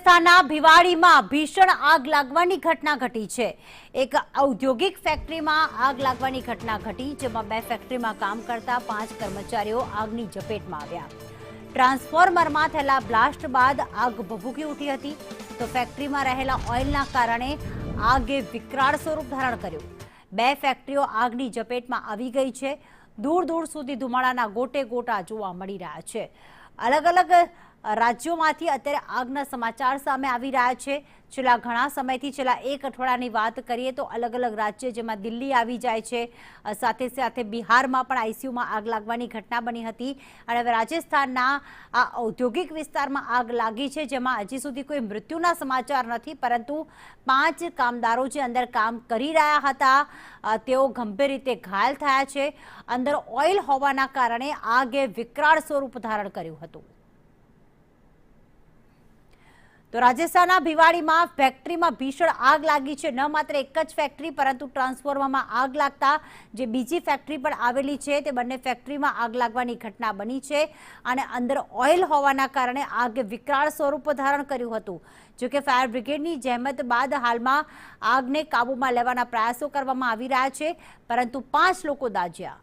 રાજસ્થાનના ભિવાડીમાં ભીષણ આગ લાગવાની ઘટના ઘટી છે। એક ઔદ્યોગિક ફેક્ટરીમાં આગ લાગવાની ઘટના ઘટી, જેમાં બે ફેક્ટરીમાં કામ કરતા 5 કર્મચારીઓ આગની ઝપેટમાં આવ્યા। ટ્રાન્સફોર્મરમાં થયેલા બ્લાસ્ટ બાદ આગ ભભૂકી ઉઠી હતી, તો ફેક્ટરીમાં રહેલા ઓઇલના કારણે આગે વિકરાળ સ્વરૂપ ધારણ કર્યું। બે ફેક્ટરીઓ આગની ઝપેટમાં આવી ગઈ છે। દૂર દૂર સુધી ધુમાડાના ગોટે ગોટા જોવા મળી રહ્યા છે। અલગ અલગ રાજ્યોમાંથી અત્યારે આગના સમાચાર સામે આવી રહ્યા છે। છેલ્લા ઘણા સમયથી, છેલ્લા એક અઠવાડિયાની વાત કરીએ તો અલગ અલગ રાજ્ય, જેમાં દિલ્હી આવી જાય છે, સાથે સાથે બિહારમાં પણ આઈસીયુમાં આગ લાગવાની ઘટના બની હતી, અને હવે રાજસ્થાનના આ ઔદ્યોગિક વિસ્તારમાં આગ લાગી છે, જેમાં હજી સુધી કોઈ મૃત્યુના સમાચાર નથી, પરંતુ 5 કામદારો જે અંદર કામ કરી રહ્યા હતા તેઓ ગંભીર રીતે ઘાયલ થયા છે। અંદર ઓઇલ હોવાના કારણે આગે વિકરાળ સ્વરૂપ ધારણ કર્યું હતું। તો રાજસ્થાનના ભિવાડીમાં ફેક્ટરીમાં ભીષણ આગ લાગી છે। ન માત્ર એક જ ફેક્ટરી, પરંતુ ટ્રાન્સફોર્મરમાં આગ લાગતા જે બીજી ફેક્ટરી પણ આવેલી છે, તે બંને ફેક્ટરીમાં આગ લાગવાની ઘટના બની છે, અને અંદર ઓઇલ હોવાના કારણે આગે વિકરાળ સ્વરૂપ ધારણ કર્યું હતું। જોકે ફાયર બ્રિગેડની જહેમત બાદ હાલમાં આગને કાબૂમાં લેવાના પ્રયાસો કરવામાં આવી રહ્યા છે, પરંતુ 5 લોકો દાઝ્યા।